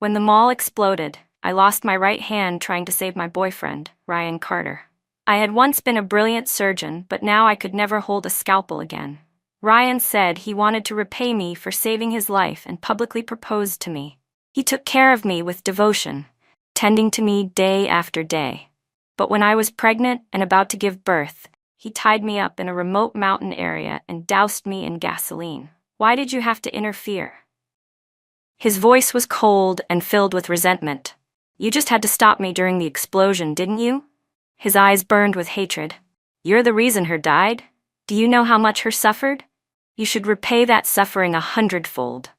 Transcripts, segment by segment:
When the mall exploded, I lost my right hand trying to save my boyfriend, Ryan Carter. I had once been a brilliant surgeon, but now I could never hold a scalpel again. Ryan said he wanted to repay me for saving his life and publicly proposed to me. He took care of me with devotion, tending to me day after day. But when I was pregnant and about to give birth, he tied me up in a remote mountain area and doused me in gasoline. Why did you have to interfere? His voice was cold and filled with resentment. You just had to stop me during the explosion, didn't you? His eyes burned with hatred. You're the reason her died? Do you know how much her suffered? You should repay that suffering 100-fold.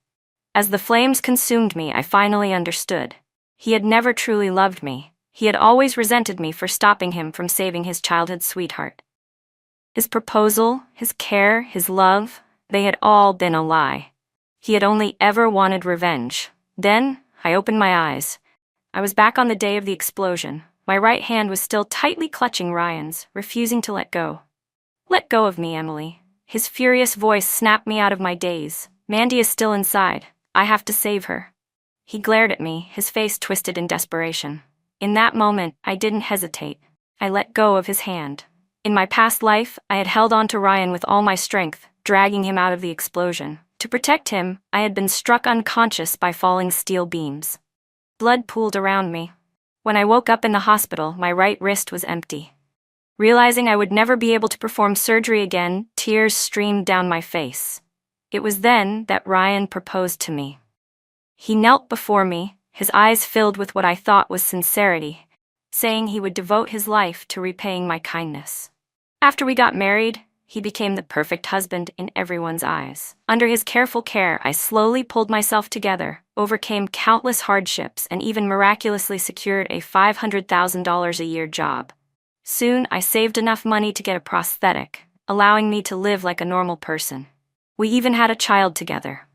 As the flames consumed me, I finally understood. He had never truly loved me. He had always resented me for stopping him from saving his childhood sweetheart. His proposal, his care, his love, they had all been a lie. He had only ever wanted revenge. Then, I opened my eyes. I was back on the day of the explosion. My right hand was still tightly clutching Ryan's, refusing to let go. Let go of me, Emily. His furious voice snapped me out of my daze. Mandy is still inside. I have to save her. He glared at me, his face twisted in desperation. In that moment, I didn't hesitate. I let go of his hand. In my past life, I had held on to Ryan with all my strength, dragging him out of the explosion. To protect him, I had been struck unconscious by falling steel beams. Blood pooled around me. When I woke up in the hospital, my right wrist was empty. Realizing I would never be able to perform surgery again, tears streamed down my face. It was then that Ryan proposed to me. He knelt before me, his eyes filled with what I thought was sincerity, saying he would devote his life to repaying my kindness. After we got married, he became the perfect husband in everyone's eyes. Under his careful care, I slowly pulled myself together, overcame countless hardships, and even miraculously secured a $500,000 a year job. Soon, I saved enough money to get a prosthetic, allowing me to live like a normal person. We even had a child together.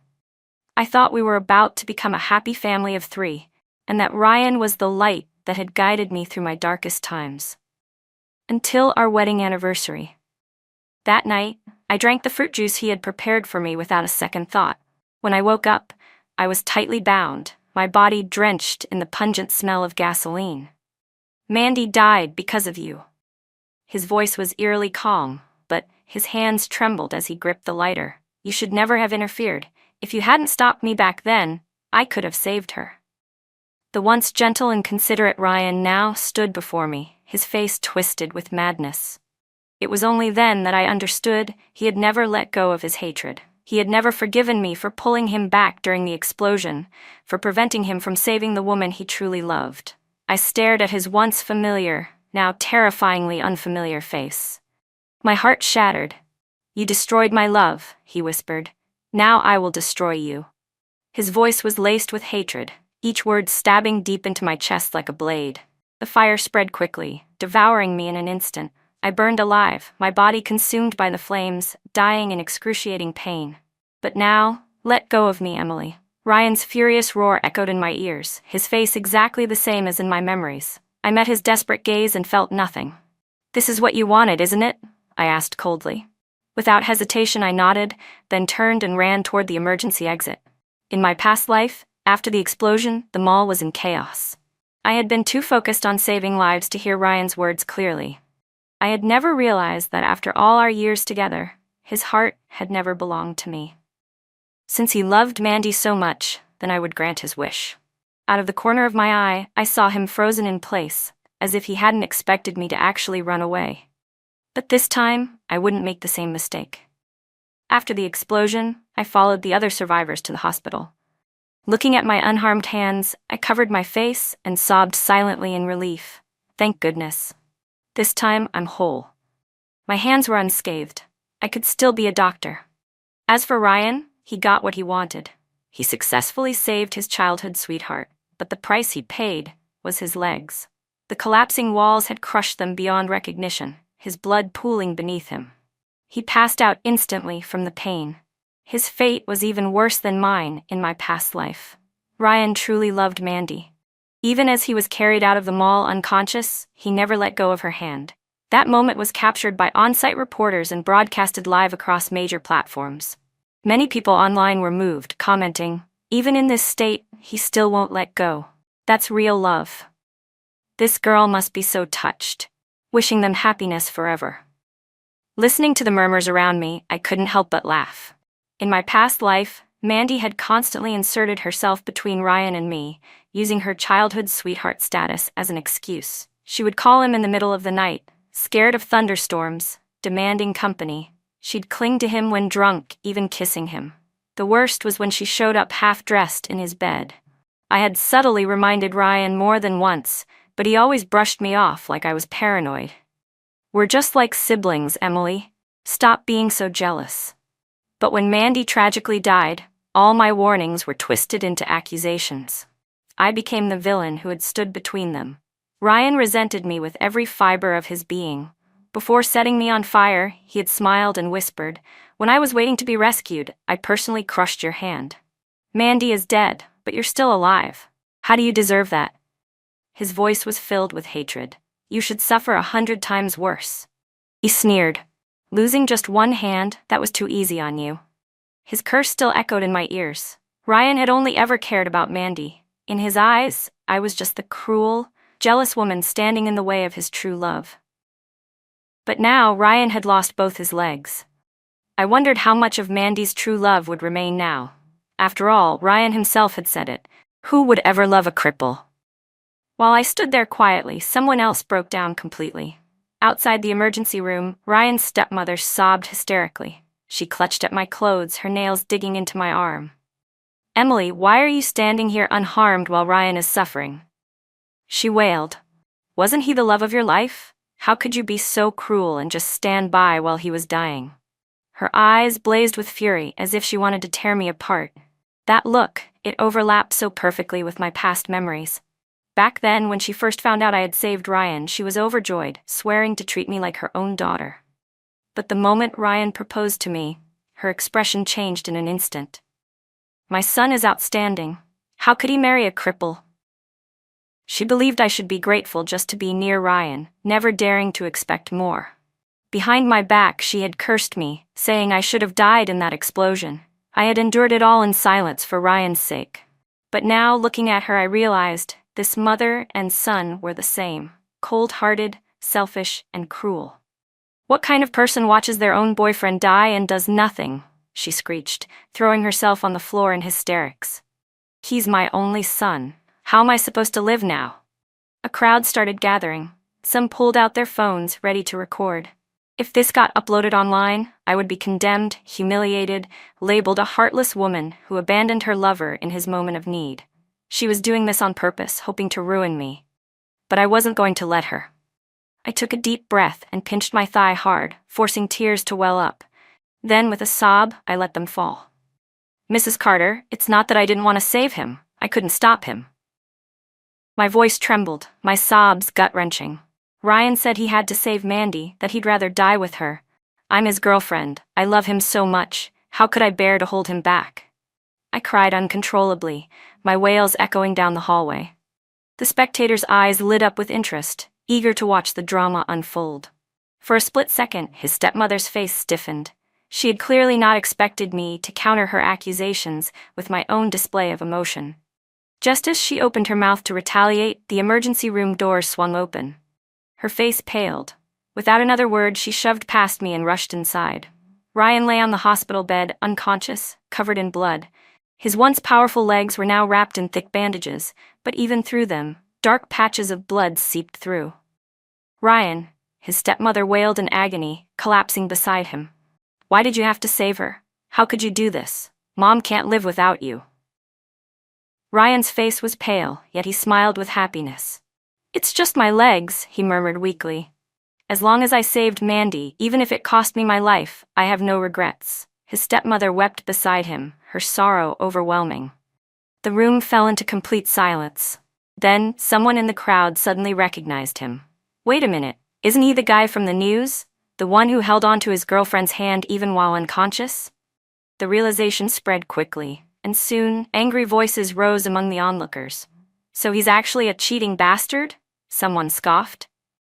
I thought we were about to become a happy family of 3, and that Ryan was the light that had guided me through my darkest times. Until our wedding anniversary. That night, I drank the fruit juice he had prepared for me without a second thought. When I woke up, I was tightly bound, my body drenched in the pungent smell of gasoline. Mandy died because of you. His voice was eerily calm, but his hands trembled as he gripped the lighter. You should never have interfered. If you hadn't stopped me back then, I could have saved her. The once gentle and considerate Ryan now stood before me, his face twisted with madness. It was only then that I understood he had never let go of his hatred. He had never forgiven me for pulling him back during the explosion, for preventing him from saving the woman he truly loved. I stared at his once familiar, now terrifyingly unfamiliar face. My heart shattered. You destroyed my love, he whispered. Now I will destroy you. His voice was laced with hatred, each word stabbing deep into my chest like a blade. The fire spread quickly, devouring me in an instant. I burned alive, my body consumed by the flames, dying in excruciating pain. But now, let go of me, Emily. Ryan's furious roar echoed in my ears, his face exactly the same as in my memories. I met his desperate gaze and felt nothing. This is what you wanted, isn't it? I asked coldly. Without hesitation, I nodded, then turned and ran toward the emergency exit. In my past life, after the explosion, the mall was in chaos. I had been too focused on saving lives to hear Ryan's words clearly. I had never realized that after all our years together, his heart had never belonged to me. Since he loved Mandy so much, then I would grant his wish. Out of the corner of my eye, I saw him frozen in place, as if he hadn't expected me to actually run away. But this time, I wouldn't make the same mistake. After the explosion, I followed the other survivors to the hospital. Looking at my unharmed hands, I covered my face and sobbed silently in relief. Thank goodness. This time, I'm whole. My hands were unscathed. I could still be a doctor. As for Ryan, he got what he wanted. He successfully saved his childhood sweetheart, but the price he paid was his legs. The collapsing walls had crushed them beyond recognition, his blood pooling beneath him. He passed out instantly from the pain. His fate was even worse than mine in my past life. Ryan truly loved Mandy. Even as he was carried out of the mall unconscious, he never let go of her hand. That moment was captured by on-site reporters and broadcasted live across major platforms. Many people online were moved, commenting, Even in this state, he still won't let go. That's real love. This girl must be so touched, wishing them happiness forever. Listening to the murmurs around me, I couldn't help but laugh. In my past life, Mandy had constantly inserted herself between Ryan and me, using her childhood sweetheart status as an excuse. She would call him in the middle of the night, scared of thunderstorms, demanding company. She'd cling to him when drunk, even kissing him. The worst was when she showed up half-dressed in his bed. I had subtly reminded Ryan more than once, but he always brushed me off like I was paranoid. We're just like siblings, Emily. Stop being so jealous. But when Mandy tragically died, all my warnings were twisted into accusations. I became the villain who had stood between them. Ryan resented me with every fiber of his being. Before setting me on fire, he had smiled and whispered, "When I was waiting to be rescued, I personally crushed your hand. Mandy is dead, but you're still alive. How do you deserve that?" His voice was filled with hatred. "You should suffer 100 times worse." He sneered. "Losing just one hand, that was too easy on you." His curse still echoed in my ears. Ryan had only ever cared about Mandy. In his eyes, I was just the cruel, jealous woman standing in the way of his true love. But now Ryan had lost both his legs. I wondered how much of Mandy's true love would remain now. After all, Ryan himself had said it. Who would ever love a cripple? While I stood there quietly, someone else broke down completely. Outside the emergency room, Ryan's stepmother sobbed hysterically. She clutched at my clothes, her nails digging into my arm. "Emily, why are you standing here unharmed while Ryan is suffering?" She wailed. "Wasn't he the love of your life? How could you be so cruel and just stand by while he was dying?" Her eyes blazed with fury, as if she wanted to tear me apart. That look, it overlapped so perfectly with my past memories. Back then, when she first found out I had saved Ryan, she was overjoyed, swearing to treat me like her own daughter. But the moment Ryan proposed to me, her expression changed in an instant. "My son is outstanding. How could he marry a cripple?" She believed I should be grateful just to be near Ryan, never daring to expect more. Behind my back, she had cursed me, saying I should have died in that explosion. I had endured it all in silence for Ryan's sake. But now, looking at her, I realized this mother and son were the same, cold-hearted, selfish, and cruel. "What kind of person watches their own boyfriend die and does nothing?" she screeched, throwing herself on the floor in hysterics. "He's my only son. How am I supposed to live now?" A crowd started gathering. Some pulled out their phones, ready to record. If this got uploaded online, I would be condemned, humiliated, labeled a heartless woman who abandoned her lover in his moment of need. She was doing this on purpose, hoping to ruin me. But I wasn't going to let her. I took a deep breath and pinched my thigh hard, forcing tears to well up. Then, with a sob, I let them fall. "Mrs. Carter, it's not that I didn't want to save him. I couldn't stop him." My voice trembled, my sobs gut-wrenching. Ryan said he had to save Mandy, that he'd rather die with her. I'm his girlfriend. I love him so much. How could I bear to hold him back? I cried uncontrollably, my wails echoing down the hallway. The spectators' eyes lit up with interest, eager to watch the drama unfold. For a split second, his stepmother's face stiffened. She had clearly not expected me to counter her accusations with my own display of emotion. Just as she opened her mouth to retaliate, the emergency room door swung open. Her face paled. Without another word, she shoved past me and rushed inside. Ryan lay on the hospital bed, unconscious, covered in blood. His once powerful legs were now wrapped in thick bandages, but even through them, dark patches of blood seeped through. "Ryan," his stepmother wailed in agony, collapsing beside him. "Why did you have to save her? How could you do this? Mom can't live without you." Ryan's face was pale, yet he smiled with happiness. "It's just my legs," he murmured weakly. "As long as I saved Mandy, even if it cost me my life, I have no regrets." His stepmother wept beside him, her sorrow overwhelming. The room fell into complete silence. Then, someone in the crowd suddenly recognized him. "Wait a minute, isn't he the guy from the news? The one who held onto his girlfriend's hand even while unconscious?" The realization spread quickly, and soon, angry voices rose among the onlookers. "So he's actually a cheating bastard?" someone scoffed.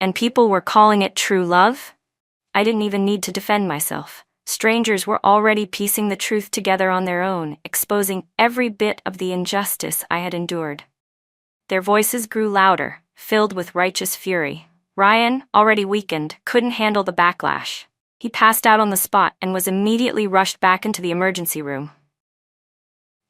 "And people were calling it true love?" I didn't even need to defend myself. Strangers were already piecing the truth together on their own, exposing every bit of the injustice I had endured. Their voices grew louder, filled with righteous fury. Ryan, already weakened, couldn't handle the backlash. He passed out on the spot and was immediately rushed back into the emergency room.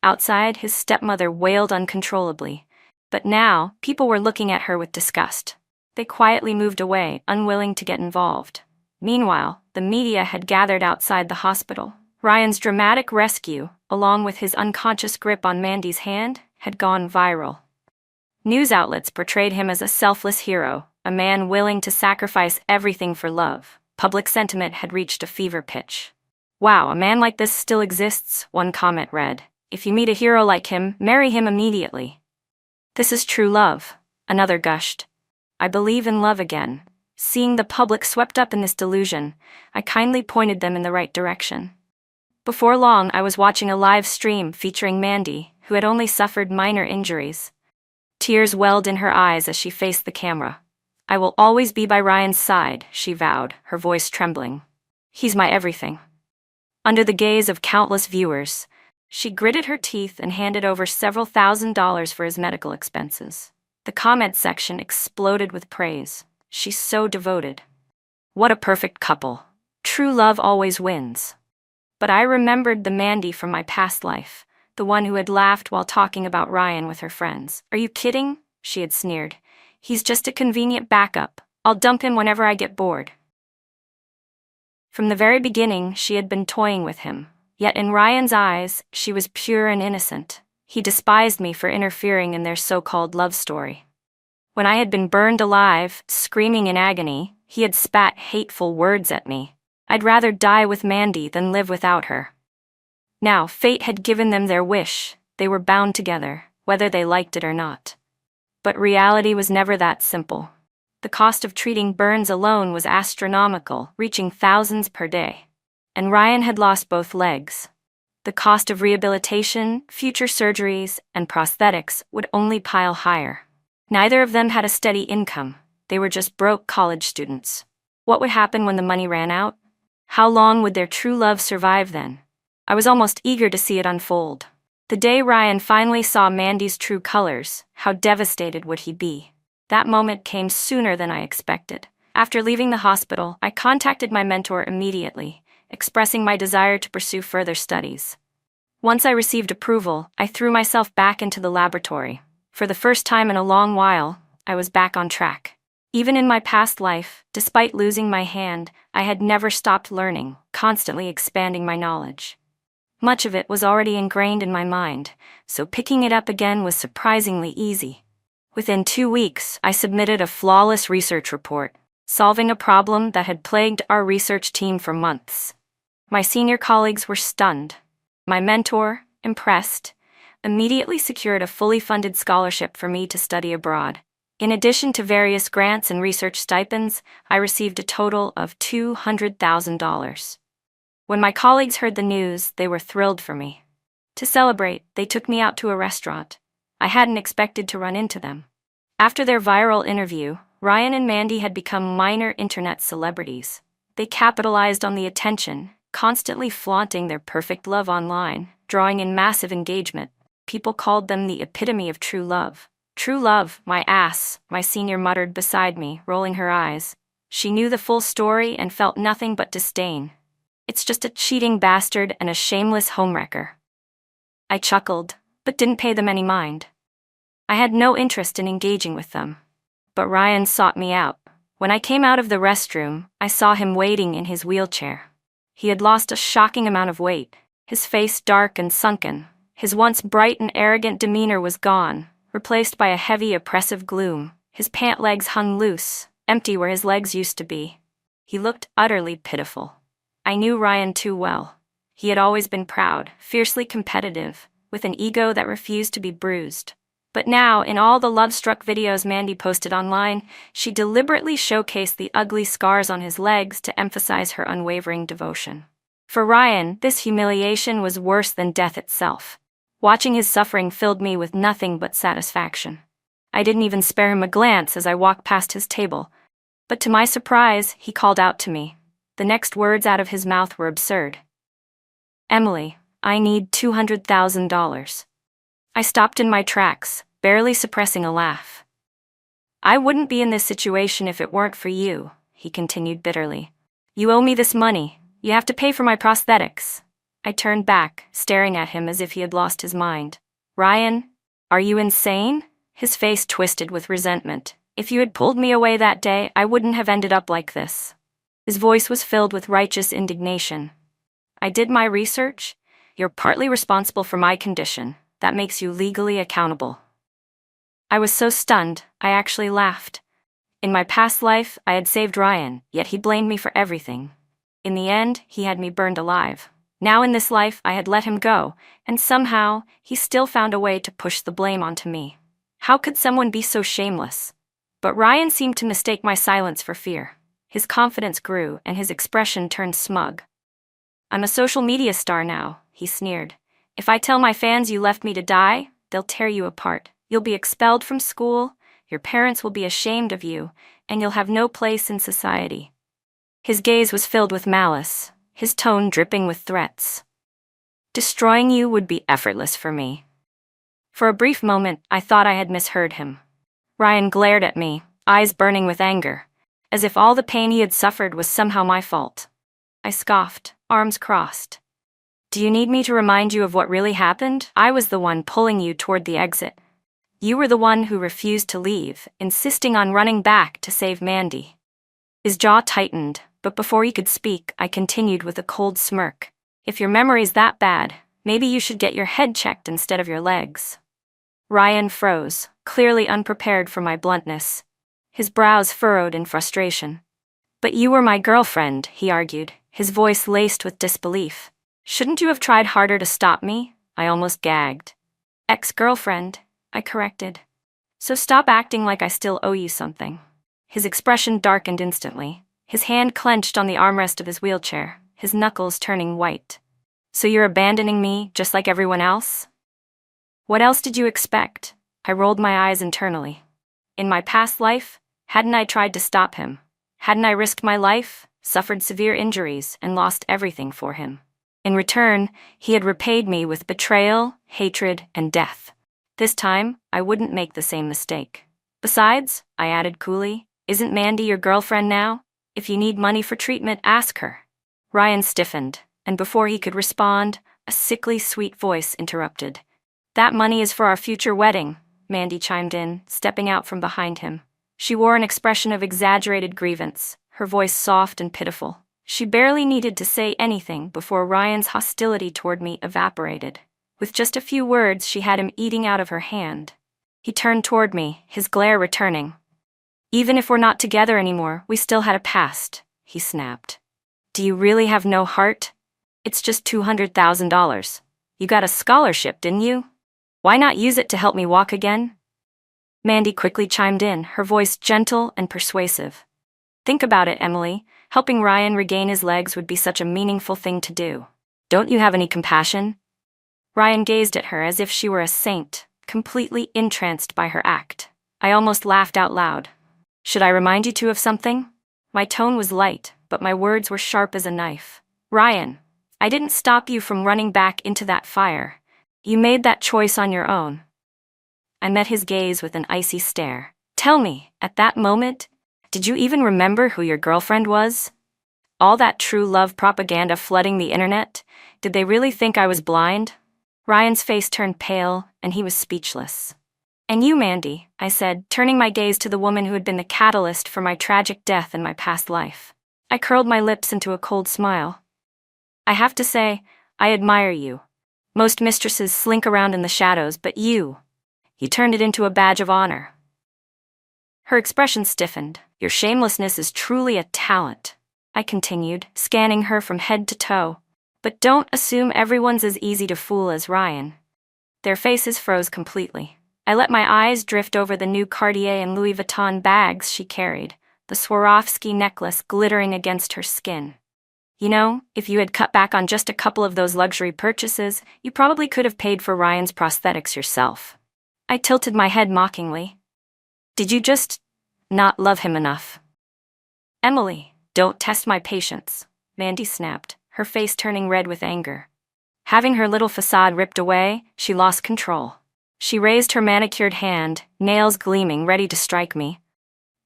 Outside, his stepmother wailed uncontrollably. But now, people were looking at her with disgust. They quietly moved away, unwilling to get involved. Meanwhile, the media had gathered outside the hospital. Ryan's dramatic rescue, along with his unconscious grip on Mandy's hand, had gone viral. News outlets portrayed him as a selfless hero, a man willing to sacrifice everything for love. Public sentiment had reached a fever pitch. "Wow, a man like this still exists," one comment read. "If you meet a hero like him, marry him immediately." "This is true love," another gushed. "I believe in love again." Seeing the public swept up in this delusion, I kindly pointed them in the right direction. Before long, I was watching a live stream featuring Mandy, who had only suffered minor injuries. Tears welled in her eyes as she faced the camera. "I will always be by Ryan's side," she vowed, her voice trembling. "He's my everything." Under the gaze of countless viewers, she gritted her teeth and handed over several $1,000s for his medical expenses. The comment section exploded with praise. "She's so devoted. What a perfect couple. True love always wins." But I remembered the Mandy from my past life, the one who had laughed while talking about Ryan with her friends. "Are you kidding?" she had sneered. "He's just a convenient backup. I'll dump him whenever I get bored." From the very beginning, she had been toying with him. Yet in Ryan's eyes, she was pure and innocent. He despised me for interfering in their so-called love story. When I had been burned alive, screaming in agony, he had spat hateful words at me. I'd rather die with Mandy than live without her. Now, fate had given them their wish. They were bound together, whether they liked it or not. But reality was never that simple. The cost of treating burns alone was astronomical, reaching thousands per day. And Ryan had lost both legs. The cost of rehabilitation, future surgeries, and prosthetics would only pile higher. Neither of them had a steady income. They were just broke college students. What would happen when the money ran out? How long would their true love survive then? I was almost eager to see it unfold. The day Ryan finally saw Mandy's true colors, how devastated would he be? That moment came sooner than I expected. After leaving the hospital, I contacted my mentor immediately, expressing my desire to pursue further studies. Once I received approval, I threw myself back into the laboratory. For the first time in a long while, I was back on track. Even in my past life, despite losing my hand, I had never stopped learning, constantly expanding my knowledge. Much of it was already ingrained in my mind, so picking it up again was surprisingly easy. Within 2 weeks, I submitted a flawless research report, solving a problem that had plagued our research team for months. My senior colleagues were stunned. My mentor, impressed, immediately secured a fully funded scholarship for me to study abroad. In addition to various grants and research stipends, I received a total of $200,000. When my colleagues heard the news, they were thrilled for me. To celebrate, they took me out to a restaurant. I hadn't expected to run into them. After their viral interview, Ryan and Mandy had become minor internet celebrities. They capitalized on the attention, constantly flaunting their perfect love online, drawing in massive engagement. People called them the epitome of true love. "True love, my ass," my senior muttered beside me, rolling her eyes. She knew the full story and felt nothing but disdain. "It's just a cheating bastard and a shameless homewrecker." I chuckled, but didn't pay them any mind. I had no interest in engaging with them. But Ryan sought me out. When I came out of the restroom, I saw him waiting in his wheelchair. He had lost a shocking amount of weight, his face dark and sunken. His once bright and arrogant demeanor was gone, replaced by a heavy, oppressive gloom. His pant legs hung loose, empty where his legs used to be. He looked utterly pitiful. I knew Ryan too well. He had always been proud, fiercely competitive, with an ego that refused to be bruised. But now, in all the love-struck videos Mandy posted online, she deliberately showcased the ugly scars on his legs to emphasize her unwavering devotion. For Ryan, this humiliation was worse than death itself. Watching his suffering filled me with nothing but satisfaction. I didn't even spare him a glance as I walked past his table. But to my surprise, he called out to me. The next words out of his mouth were absurd. Emily, I need $200,000. I stopped in my tracks, barely suppressing a laugh. I wouldn't be in this situation if it weren't for you, he continued bitterly. You owe me this money. You have to pay for my prosthetics. I turned back, staring at him as if he had lost his mind. Ryan, are you insane? His face twisted with resentment. If you had pulled me away that day, I wouldn't have ended up like this. His voice was filled with righteous indignation. I did my research. You're partly responsible for my condition. That makes you legally accountable. I was so stunned, I actually laughed. In my past life, I had saved Ryan, yet he blamed me for everything. In the end, he had me burned alive. Now in this life, I had let him go, and somehow, he still found a way to push the blame onto me. How could someone be so shameless? But Ryan seemed to mistake my silence for fear. His confidence grew, and his expression turned smug. I'm a social media star now, he sneered. If I tell my fans you left me to die, they'll tear you apart. You'll be expelled from school, your parents will be ashamed of you, and you'll have no place in society. His gaze was filled with malice, his tone dripping with threats. Destroying you would be effortless for me. For a brief moment, I thought I had misheard him. Ryan glared at me, eyes burning with anger, as if all the pain he had suffered was somehow my fault. I scoffed, arms crossed. Do you need me to remind you of what really happened? I was the one pulling you toward the exit. You were the one who refused to leave, insisting on running back to save Mandy. His jaw tightened, but before he could speak, I continued with a cold smirk. If your memory's that bad, maybe you should get your head checked instead of your legs. Ryan froze, clearly unprepared for my bluntness. His brows furrowed in frustration. But you were my girlfriend, he argued, his voice laced with disbelief. Shouldn't you have tried harder to stop me? I almost gagged. Ex-girlfriend, I corrected. So stop acting like I still owe you something. His expression darkened instantly. His hand clenched on the armrest of his wheelchair, his knuckles turning white. So you're abandoning me, just like everyone else? What else did you expect? I rolled my eyes internally. In my past life, hadn't I tried to stop him? Hadn't I risked my life, suffered severe injuries, and lost everything for him? In return, he had repaid me with betrayal, hatred, and death. This time, I wouldn't make the same mistake. Besides, I added coolly, isn't Mandy your girlfriend now? If you need money for treatment, ask her. Ryan stiffened, and before he could respond, a sickly sweet voice interrupted. That money is for our future wedding, Mandy chimed in, stepping out from behind him. She wore an expression of exaggerated grievance, her voice soft and pitiful. She barely needed to say anything before Ryan's hostility toward me evaporated. With just a few words, she had him eating out of her hand. He turned toward me, his glare returning. Even if we're not together anymore, we still had a past, he snapped. Do you really have no heart? It's just $200,000. You got a scholarship, didn't you? Why not use it to help me walk again? Mandy quickly chimed in, her voice gentle and persuasive. Think about it, Emily. Helping Ryan regain his legs would be such a meaningful thing to do. Don't you have any compassion? Ryan gazed at her as if she were a saint, completely entranced by her act. I almost laughed out loud. Should I remind you two of something? My tone was light, but my words were sharp as a knife. Ryan, I didn't stop you from running back into that fire. You made that choice on your own. I met his gaze with an icy stare. Tell me, at that moment, did you even remember who your girlfriend was? All that true love propaganda flooding the internet, did they really think I was blind? Ryan's face turned pale, and he was speechless. And you, Mandy, I said, turning my gaze to the woman who had been the catalyst for my tragic death in my past life. I curled my lips into a cold smile. I have to say, I admire you. Most mistresses slink around in the shadows, but you turned it into a badge of honor. Her expression stiffened. Your shamelessness is truly a talent, I continued, scanning her from head to toe. But don't assume everyone's as easy to fool as Ryan. Their faces froze completely. I let my eyes drift over the new Cartier and Louis Vuitton bags she carried, the Swarovski necklace glittering against her skin. You know, if you had cut back on just a couple of those luxury purchases, you probably could have paid for Ryan's prosthetics yourself. I tilted my head mockingly. Did you just not love him enough? Emily, don't test my patience. Mandy snapped, her face turning red with anger. Having her little facade ripped away, she lost control. She raised her manicured hand, nails gleaming, ready to strike me.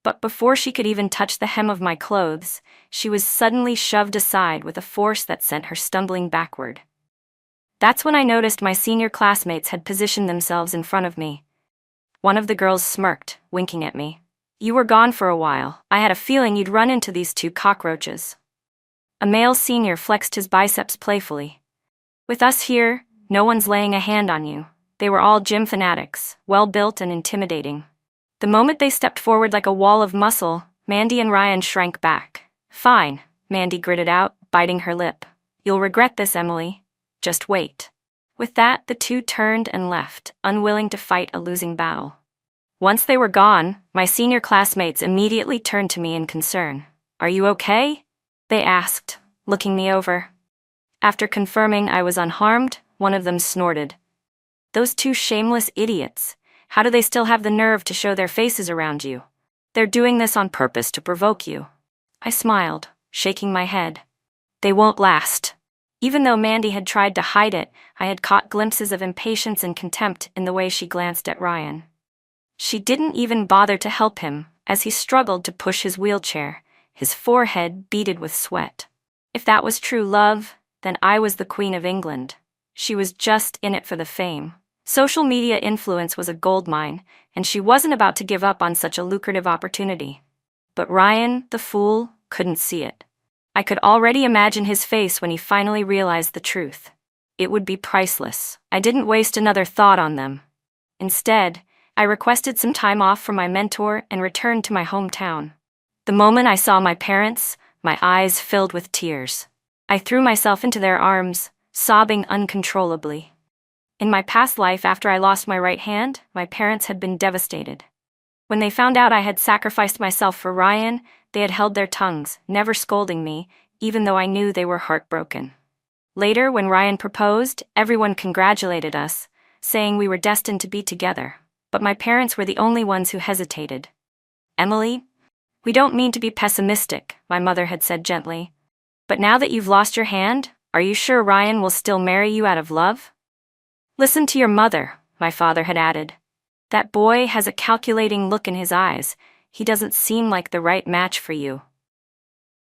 But before she could even touch the hem of my clothes, she was suddenly shoved aside with a force that sent her stumbling backward. That's when I noticed my senior classmates had positioned themselves in front of me. One of the girls smirked, winking at me. "You were gone for a while. I had a feeling you'd run into these two cockroaches." A male senior flexed his biceps playfully. "With us here, no one's laying a hand on you." They were all gym fanatics, well-built and intimidating. The moment they stepped forward like a wall of muscle, Mandy and Ryan shrank back. "Fine," Mandy gritted out, biting her lip. "You'll regret this, Emily. Just wait." With that, the two turned and left, unwilling to fight a losing battle. Once they were gone, my senior classmates immediately turned to me in concern. "Are you okay?" they asked, looking me over. After confirming I was unharmed, one of them snorted. "Those two shameless idiots. How do they still have the nerve to show their faces around you? They're doing this on purpose to provoke you." I smiled, shaking my head. "They won't last." Even though Mandy had tried to hide it, I had caught glimpses of impatience and contempt in the way she glanced at Ryan. She didn't even bother to help him, as he struggled to push his wheelchair, his forehead beaded with sweat. If that was true love, then I was the Queen of England. She was just in it for the fame. Social media influence was a goldmine, and she wasn't about to give up on such a lucrative opportunity. But Ryan, the fool, couldn't see it. I could already imagine his face when he finally realized the truth. It would be priceless. I didn't waste another thought on them. Instead, I requested some time off from my mentor and returned to my hometown. The moment I saw my parents, my eyes filled with tears. I threw myself into their arms, sobbing uncontrollably. In my past life, after I lost my right hand, my parents had been devastated. When they found out I had sacrificed myself for Ryan, they had held their tongues, never scolding me, even though I knew they were heartbroken. Later, when Ryan proposed, everyone congratulated us, saying we were destined to be together. But my parents were the only ones who hesitated. "Emily, we don't mean to be pessimistic," my mother had said gently. "But now that you've lost your hand, are you sure Ryan will still marry you out of love?" "Listen to your mother," my father had added. "That boy has a calculating look in his eyes. He doesn't seem like the right match for you."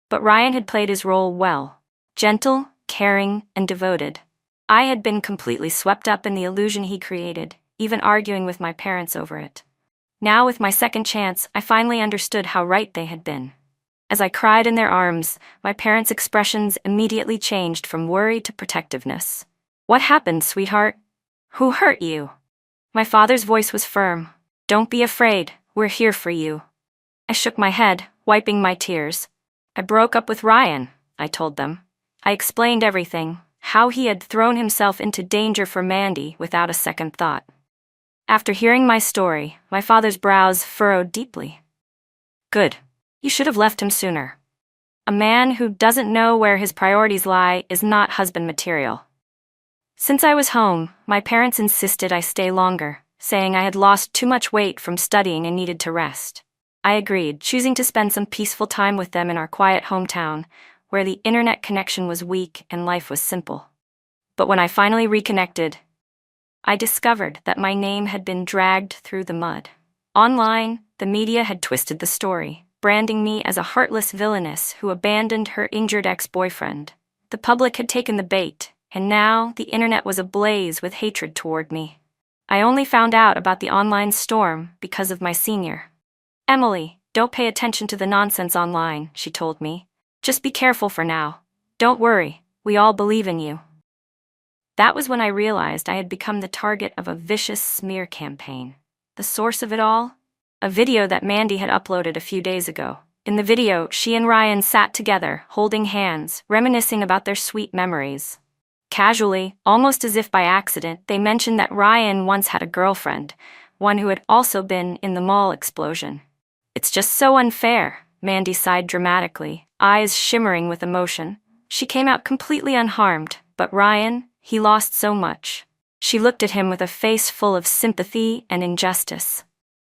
But Ryan had played his role well. Gentle, caring, and devoted. I had been completely swept up in the illusion he created, even arguing with my parents over it. Now, with my second chance, I finally understood how right they had been. As I cried in their arms, my parents' expressions immediately changed from worry to protectiveness. "What happened, sweetheart? Who hurt you?" My father's voice was firm. "Don't be afraid, we're here for you." I shook my head, wiping my tears. "I broke up with Ryan," I told them. I explained everything, how he had thrown himself into danger for Mandy without a second thought. After hearing my story, my father's brows furrowed deeply. "Good. You should have left him sooner. A man who doesn't know where his priorities lie is not husband material." Since I was home, my parents insisted I stay longer, saying I had lost too much weight from studying and needed to rest. I agreed, choosing to spend some peaceful time with them in our quiet hometown, where the internet connection was weak and life was simple. But when I finally reconnected, I discovered that my name had been dragged through the mud. Online, the media had twisted the story, branding me as a heartless villainess who abandoned her injured ex-boyfriend. The public had taken the bait, and now the internet was ablaze with hatred toward me. I only found out about the online storm because of my senior. "Emily, don't pay attention to the nonsense online," she told me. "Just be careful for now. Don't worry, we all believe in you." That was when I realized I had become the target of a vicious smear campaign. The source of it all? A video that Mandy had uploaded a few days ago. In the video, she and Ryan sat together, holding hands, reminiscing about their sweet memories. Casually, almost as if by accident, they mentioned that Ryan once had a girlfriend, one who had also been in the mall explosion. "It's just so unfair," Mandy sighed dramatically, eyes shimmering with emotion. "She came out completely unharmed, but Ryan, he lost so much." She looked at him with a face full of sympathy and injustice.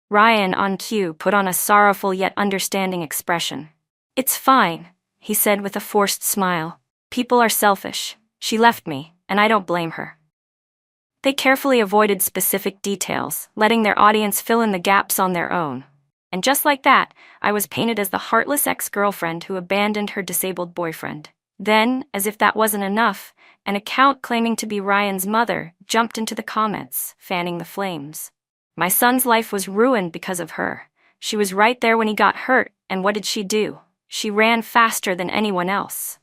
Ryan, on cue, put on a sorrowful yet understanding expression. "It's fine. he said with a forced smile. People are selfish. She left me, and I don't blame her. They carefully avoided specific details, letting their audience fill in the gaps on their own. And just like that, I was painted as the heartless ex-girlfriend who abandoned her disabled boyfriend. Then, as if that wasn't enough, an account claiming to be Ryan's mother jumped into the comments, fanning the flames. My son's life was ruined because of her. She was right there when he got hurt, and what did she do? She ran faster than anyone else.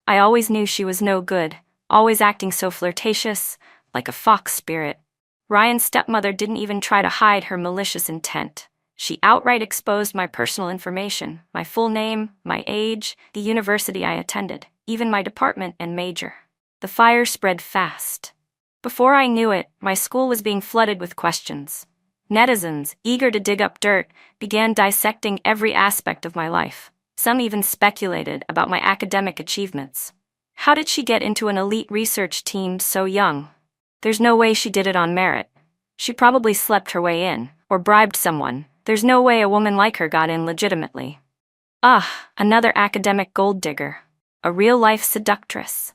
I always knew she was no good, always acting so flirtatious, like a fox spirit. Ryan's stepmother didn't even try to hide her malicious intent. She outright exposed my personal information, my full name, my age, the university I attended, even my department and major. The fire spread fast. Before I knew it, my school was being flooded with questions. Netizens, eager to dig up dirt, began dissecting every aspect of my life. Some even speculated about my academic achievements. How did she get into an elite research team so young? There's no way she did it on merit. She probably slept her way in, or bribed someone. There's no way a woman like her got in legitimately. Another academic gold digger. A real-life seductress.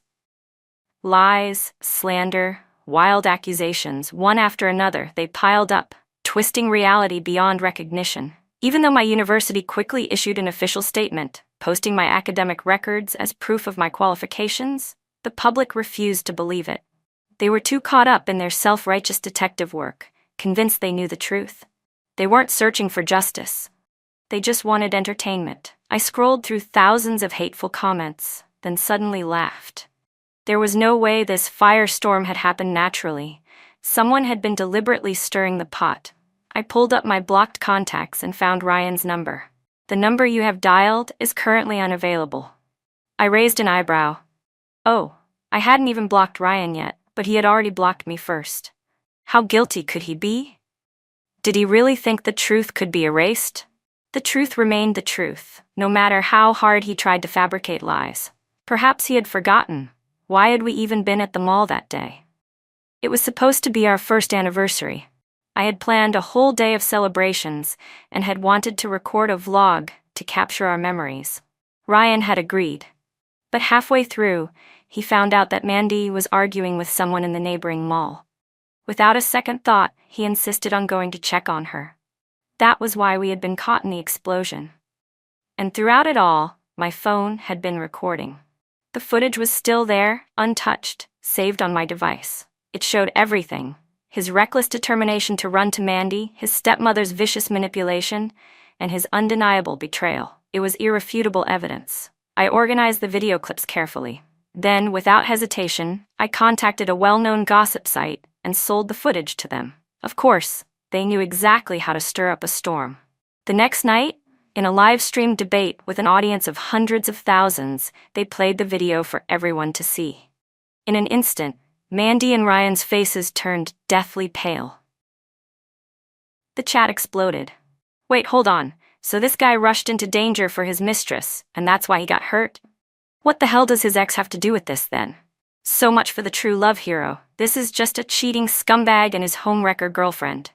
Lies, slander, wild accusations, one after another, they piled up, twisting reality beyond recognition. Even though my university quickly issued an official statement, posting my academic records as proof of my qualifications, the public refused to believe it. They were too caught up in their self-righteous detective work, convinced they knew the truth. They weren't searching for justice. They just wanted entertainment. I scrolled through thousands of hateful comments, then suddenly laughed. There was no way this firestorm had happened naturally. Someone had been deliberately stirring the pot. I pulled up my blocked contacts and found Ryan's number. The number you have dialed is currently unavailable. I raised an eyebrow. Oh, I hadn't even blocked Ryan yet, but he had already blocked me first. How guilty could he be? Did he really think the truth could be erased? The truth remained the truth, no matter how hard he tried to fabricate lies. Perhaps he had forgotten. Why had we even been at the mall that day? It was supposed to be our first anniversary. I had planned a whole day of celebrations and had wanted to record a vlog to capture our memories. Ryan had agreed. But halfway through, he found out that Mandy was arguing with someone in the neighboring mall. Without a second thought, he insisted on going to check on her. That was why we had been caught in the explosion. And throughout it all, my phone had been recording. The footage was still there, untouched, saved on my device. It showed everything. His reckless determination to run to Mandy, his stepmother's vicious manipulation, and his undeniable betrayal. It was irrefutable evidence. I organized the video clips carefully. Then, without hesitation, I contacted a well-known gossip site and sold the footage to them. Of course, they knew exactly how to stir up a storm. The next night, in a live-streamed debate with an audience of hundreds of thousands, they played the video for everyone to see. In an instant, Mandy and Ryan's faces turned deathly pale. The chat exploded. Wait, hold on. So this guy rushed into danger for his mistress, and that's why he got hurt? What the hell does his ex have to do with this then? So much for the true love hero. This is just a cheating scumbag and his homewrecker girlfriend.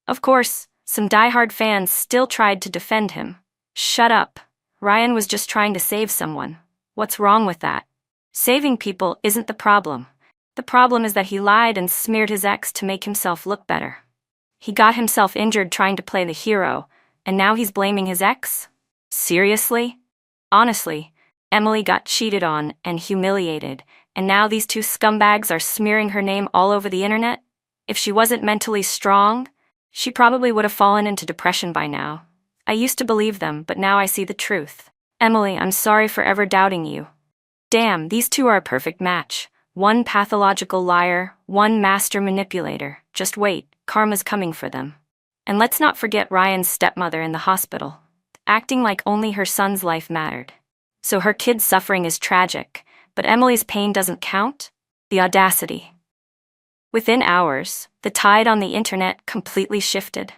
Of course, some diehard fans still tried to defend him. Shut up. Ryan was just trying to save someone. What's wrong with that? Saving people isn't the problem. The problem is that he lied and smeared his ex to make himself look better. He got himself injured trying to play the hero, and now he's blaming his ex? Seriously? Honestly, Emily got cheated on and humiliated, and now these two scumbags are smearing her name all over the internet? If she wasn't mentally strong, she probably would have fallen into depression by now. I used to believe them, but now I see the truth. Emily, I'm sorry for ever doubting you. Damn, these two are a perfect match. One pathological liar, one master manipulator. Just wait, karma's coming for them. And let's not forget Ryan's stepmother in the hospital, acting like only her son's life mattered. So her kid's suffering is tragic, but Emily's pain doesn't count? The audacity. Within hours, the tide on the internet completely shifted.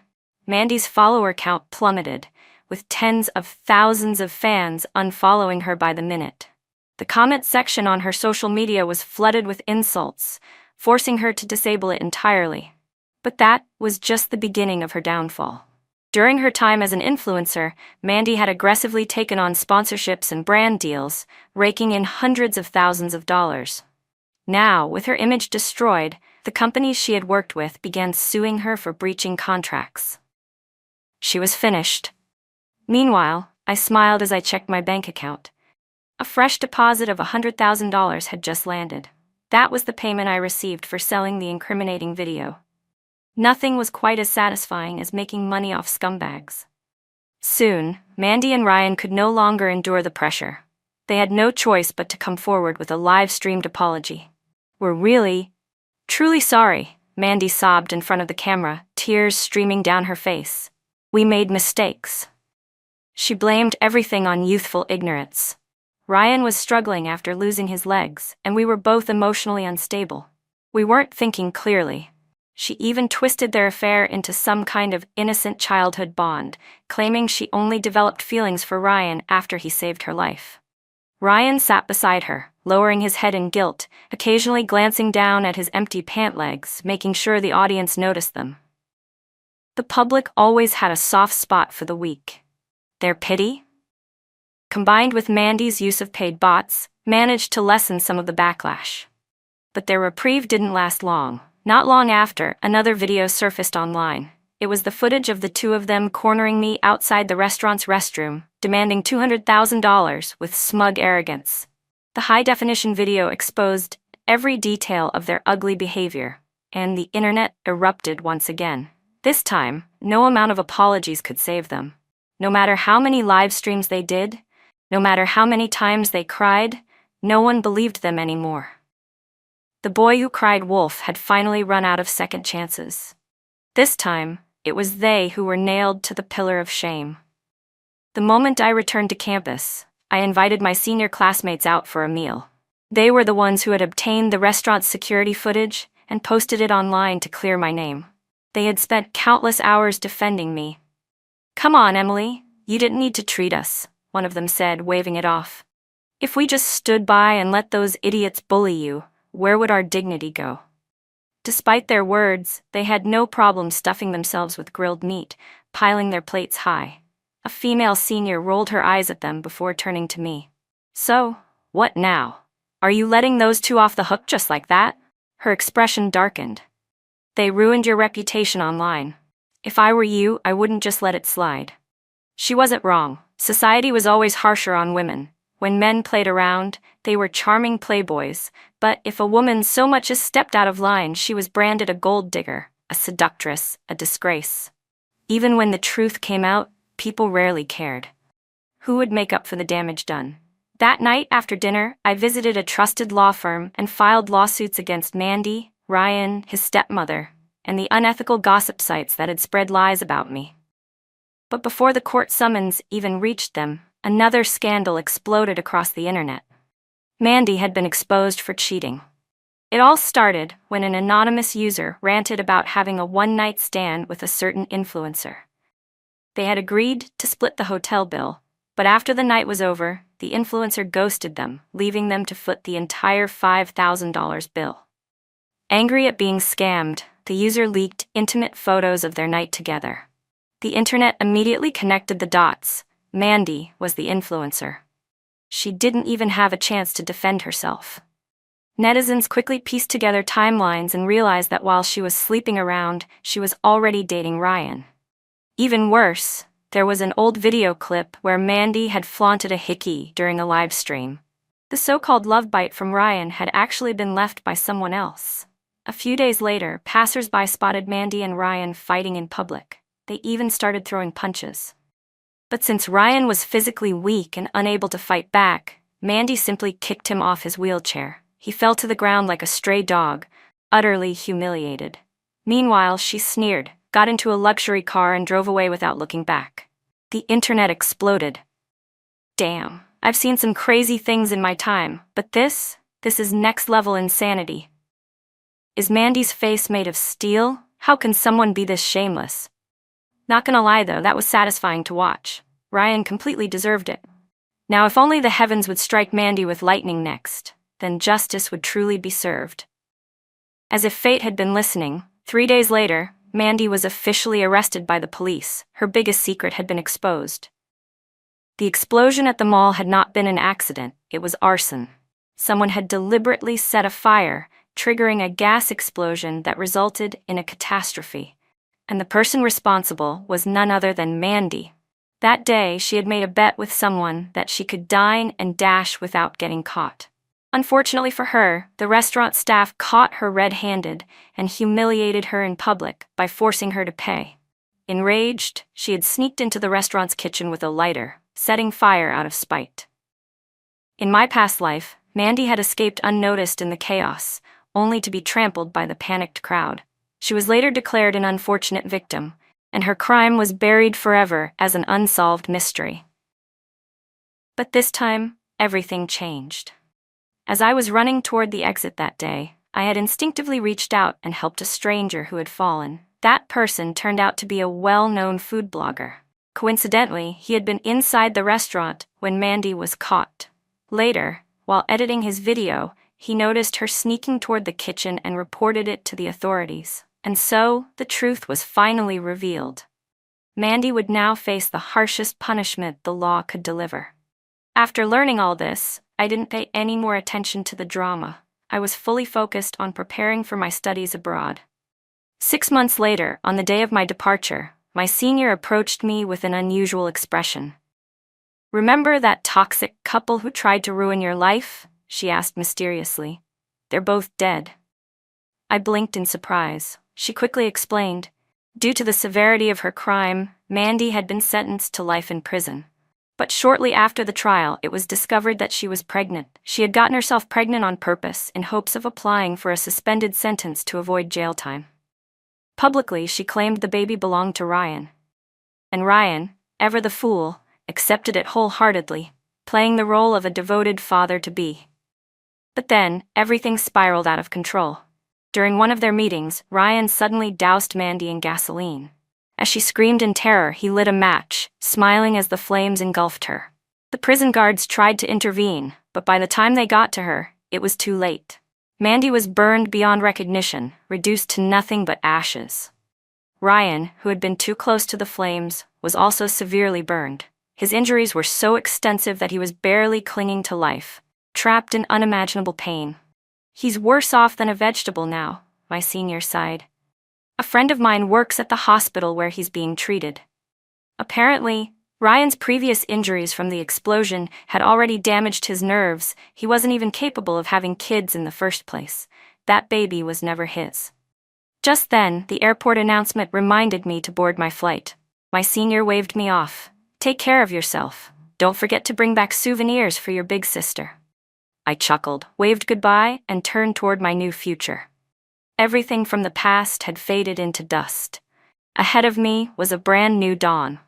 Mandy's follower count plummeted, with tens of thousands of fans unfollowing her by the minute. The comment section on her social media was flooded with insults, forcing her to disable it entirely. But that was just the beginning of her downfall. During her time as an influencer, Mandy had aggressively taken on sponsorships and brand deals, raking in hundreds of thousands of dollars. Now, with her image destroyed, the companies she had worked with began suing her for breaching contracts. She was finished. Meanwhile, I smiled as I checked my bank account. A fresh deposit of $100,000 had just landed. That was the payment I received for selling the incriminating video. Nothing was quite as satisfying as making money off scumbags. Soon, Mandy and Ryan could no longer endure the pressure. They had no choice but to come forward with a live-streamed apology. "We're really, truly sorry," Mandy sobbed in front of the camera, tears streaming down her face. "We made mistakes." She blamed everything on youthful ignorance. Ryan was struggling after losing his legs, and we were both emotionally unstable. We weren't thinking clearly. She even twisted their affair into some kind of innocent childhood bond, claiming she only developed feelings for Ryan after he saved her life. Ryan sat beside her, lowering his head in guilt, occasionally glancing down at his empty pant legs, making sure the audience noticed them. The public always had a soft spot for the weak. Their pity, combined with Mandy's use of paid bots, managed to lessen some of the backlash. But their reprieve didn't last long. Not long after, another video surfaced online. It was the footage of the two of them cornering me outside the restaurant's restroom, demanding $200,000 with smug arrogance. The high-definition video exposed every detail of their ugly behavior, and the internet erupted once again. This time, no amount of apologies could save them. No matter how many live streams they did, no matter how many times they cried, no one believed them anymore. The boy who cried wolf had finally run out of second chances. This time, it was they who were nailed to the pillar of shame. The moment I returned to campus, I invited my senior classmates out for a meal. They were the ones who had obtained the restaurant's security footage and posted it online to clear my name. They had spent countless hours defending me. "Come on, Emily, you didn't need to treat us," one of them said, waving it off. "If we just stood by and let those idiots bully you, where would our dignity go?" Despite their words, they had no problem stuffing themselves with grilled meat, piling their plates high. A female senior rolled her eyes at them before turning to me. "So, what now? Are you letting those two off the hook just like that?" Her expression darkened. "They ruined your reputation online. If I were you, I wouldn't just let it slide." She wasn't wrong. Society was always harsher on women. When men played around, they were charming playboys, but if a woman so much as stepped out of line, she was branded a gold digger, a seductress, a disgrace. Even when the truth came out, people rarely cared. Who would make up for the damage done? That night after dinner, I visited a trusted law firm and filed lawsuits against Mandy, Ryan, his stepmother, and the unethical gossip sites that had spread lies about me. But before the court summons even reached them, another scandal exploded across the internet. Mandy had been exposed for cheating. It all started when an anonymous user ranted about having a one-night stand with a certain influencer. They had agreed to split the hotel bill, but after the night was over, the influencer ghosted them, leaving them to foot the entire $5,000 bill. Angry at being scammed, the user leaked intimate photos of their night together. The internet immediately connected the dots. Mandy was the influencer. She didn't even have a chance to defend herself. Netizens quickly pieced together timelines and realized that while she was sleeping around, she was already dating Ryan. Even worse, there was an old video clip where Mandy had flaunted a hickey during a live stream. The so-called love bite from Ryan had actually been left by someone else. A few days later, passers-by spotted Mandy and Ryan fighting in public. They even started throwing punches. But since Ryan was physically weak and unable to fight back, Mandy simply kicked him off his wheelchair. He fell to the ground like a stray dog, utterly humiliated. Meanwhile, she sneered, got into a luxury car and drove away without looking back. The internet exploded. Damn, I've seen some crazy things in my time, but this is next-level insanity. Is Mandy's face made of steel? How can someone be this shameless? Not gonna lie though, that was satisfying to watch. Ryan completely deserved it. Now if only the heavens would strike Mandy with lightning next, then justice would truly be served. As if fate had been listening, 3 days later, Mandy was officially arrested by the police. Her biggest secret had been exposed. The explosion at the mall had not been an accident, it was arson. Someone had deliberately set a fire, triggering a gas explosion that resulted in a catastrophe. And the person responsible was none other than Mandy. That day, she had made a bet with someone that she could dine and dash without getting caught. Unfortunately for her, the restaurant staff caught her red-handed and humiliated her in public by forcing her to pay. Enraged, she had sneaked into the restaurant's kitchen with a lighter, setting fire out of spite. In my past life, Mandy had escaped unnoticed in the chaos, only to be trampled by the panicked crowd. She was later declared an unfortunate victim, and her crime was buried forever as an unsolved mystery. But this time, everything changed. As I was running toward the exit that day, I had instinctively reached out and helped a stranger who had fallen. That person turned out to be a well-known food blogger. Coincidentally, he had been inside the restaurant when Mandy was caught. Later, while editing his video, he noticed her sneaking toward the kitchen and reported it to the authorities. And so, the truth was finally revealed. Mandy would now face the harshest punishment the law could deliver. After learning all this, I didn't pay any more attention to the drama. I was fully focused on preparing for my studies abroad. 6 months later, on the day of my departure, my senior approached me with an unusual expression. "Remember that toxic couple who tried to ruin your life?" she asked mysteriously. "They're both dead." I blinked in surprise. She quickly explained. Due to the severity of her crime, Mandy had been sentenced to life in prison. But shortly after the trial, it was discovered that she was pregnant. She had gotten herself pregnant on purpose in hopes of applying for a suspended sentence to avoid jail time. Publicly, she claimed the baby belonged to Ryan. And Ryan, ever the fool, accepted it wholeheartedly, playing the role of a devoted father-to-be. But then, everything spiraled out of control. During one of their meetings, Ryan suddenly doused Mandy in gasoline. As she screamed in terror, he lit a match, smiling as the flames engulfed her. The prison guards tried to intervene, but by the time they got to her, it was too late. Mandy was burned beyond recognition, reduced to nothing but ashes. Ryan, who had been too close to the flames, was also severely burned. His injuries were so extensive that he was barely clinging to life, trapped in unimaginable pain. "He's worse off than a vegetable now," my senior sighed. "A friend of mine works at the hospital where he's being treated." Apparently, Ryan's previous injuries from the explosion had already damaged his nerves. He wasn't even capable of having kids in the first place. That baby was never his. Just then, the airport announcement reminded me to board my flight. My senior waved me off. "Take care of yourself. Don't forget to bring back souvenirs for your big sister." I chuckled, waved goodbye, and turned toward my new future. Everything from the past had faded into dust. Ahead of me was a brand new dawn.